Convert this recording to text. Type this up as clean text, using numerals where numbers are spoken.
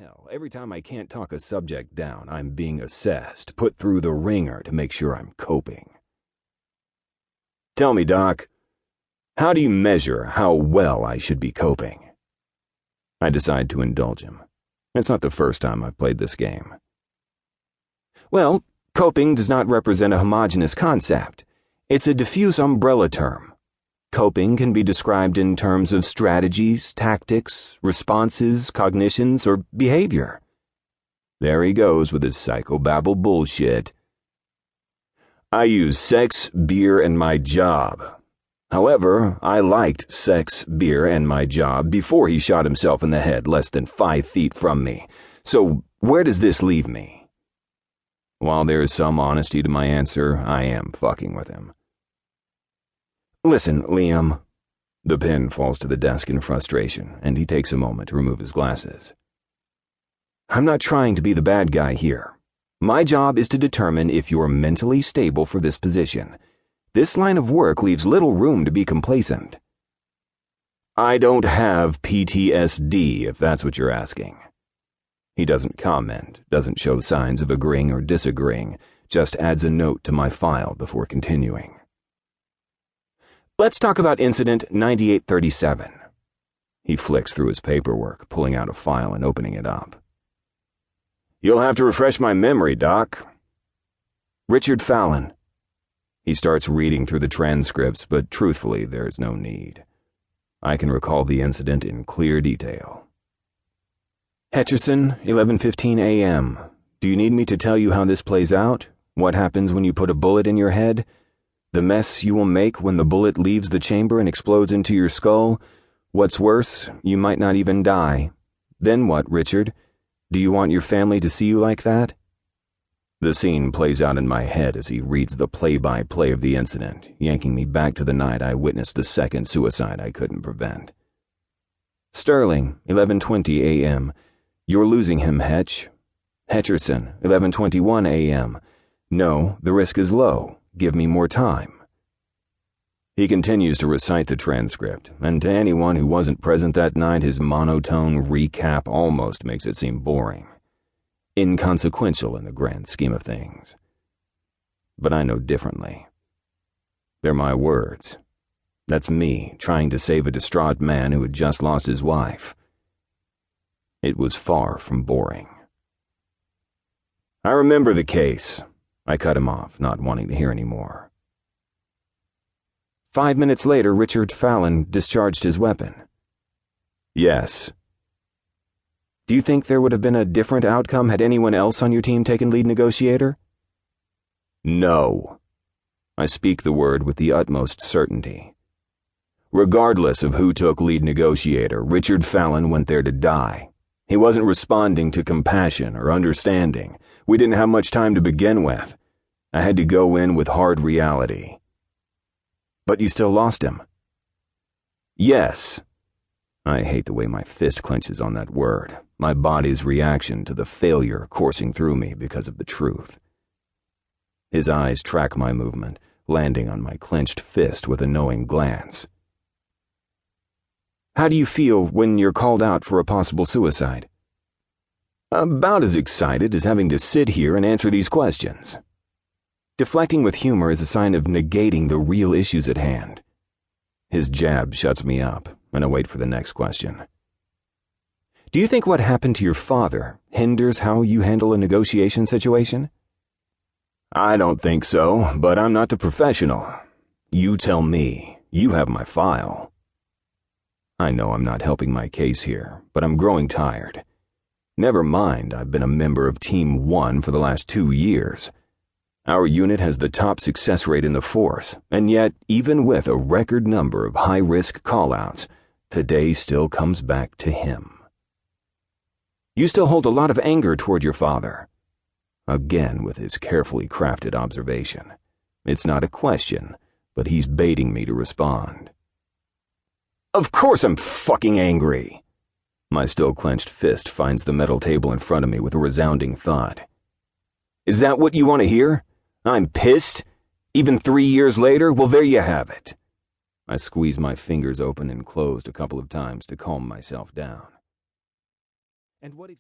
Hell, every time I can't talk a subject down, I'm being assessed, put through the ringer to make sure I'm coping. Tell me, Doc, how do you measure how well I should be coping? I decide to indulge him. It's not the first time I've played this game. Well, coping does not represent a homogeneous concept. It's a diffuse umbrella term. Coping can be described in terms of strategies, tactics, responses, cognitions, or behavior. There he goes with his psychobabble bullshit. I use sex, beer, and my job. However, I liked sex, beer, and my job before he shot himself in the head less than 5 feet from me. So where does this leave me? While there is some honesty to my answer, I am fucking with him. Listen, Liam. The pen falls to the desk in frustration, and he takes a moment to remove his glasses. I'm not trying to be the bad guy here. My job is to determine if you're mentally stable for this position. This line of work leaves little room to be complacent. I don't have PTSD, if that's what you're asking. He doesn't comment, doesn't show signs of agreeing or disagreeing, just adds a note to my file before continuing. Let's talk about Incident 9837. He flicks through his paperwork, pulling out a file and opening it up. You'll have to refresh my memory, Doc. Richard Fallon. He starts reading through the transcripts, but truthfully, there's no need. I can recall the incident in clear detail. Hetcherson, 11:15 a.m. Do you need me to tell you how this plays out? What happens when you put a bullet in your head? The mess you will make when the bullet leaves the chamber and explodes into your skull? What's worse, you might not even die. Then what, Richard? Do you want your family to see you like that? The scene plays out in my head as he reads the play-by-play of the incident, yanking me back to the night I witnessed the second suicide I couldn't prevent. Sterling, 11:20 a.m. You're losing him, Hetch. Hetcherson, 11:21 a.m. No, the risk is low. Give me more time. He continues to recite the transcript, and to anyone who wasn't present that night, his monotone recap almost makes it seem boring. Inconsequential in the grand scheme of things. But I know differently. They're my words. That's me trying to save a distraught man who had just lost his wife. It was far from boring. I remember the case. I cut him off, not wanting to hear any more. 5 minutes later, Richard Fallon discharged his weapon. Yes. Do you think there would have been a different outcome had anyone else on your team taken lead negotiator? No. I speak the word with the utmost certainty. Regardless of who took lead negotiator, Richard Fallon went there to die. He wasn't responding to compassion or understanding. We didn't have much time to begin with. I had to go in with hard reality. But you still lost him. Yes. I hate the way my fist clenches on that word, my body's reaction to the failure coursing through me because of the truth. His eyes track my movement, landing on my clenched fist with a knowing glance. How do you feel when you're called out for a possible suicide? About as excited as having to sit here and answer these questions. Deflecting with humor is a sign of negating the real issues at hand. His jab shuts me up, and I wait for the next question. Do you think what happened to your father hinders how you handle a negotiation situation? I don't think so, but I'm not the professional. You tell me. You have my file. I know I'm not helping my case here, but I'm growing tired. Never mind, I've been a member of Team 1 for the last 2 years. Our unit has the top success rate in the force, and yet, even with a record number of high-risk call-outs, today still comes back to him. You still hold a lot of anger toward your father. Again with his carefully crafted observation. It's not a question, but he's baiting me to respond. Of course I'm fucking angry. My still clenched fist finds the metal table in front of me with a resounding thud. Is that what you want to hear? I'm pissed? Even 3 years later? Well, there you have it. I squeezed my fingers open and closed a couple of times to calm myself down. And what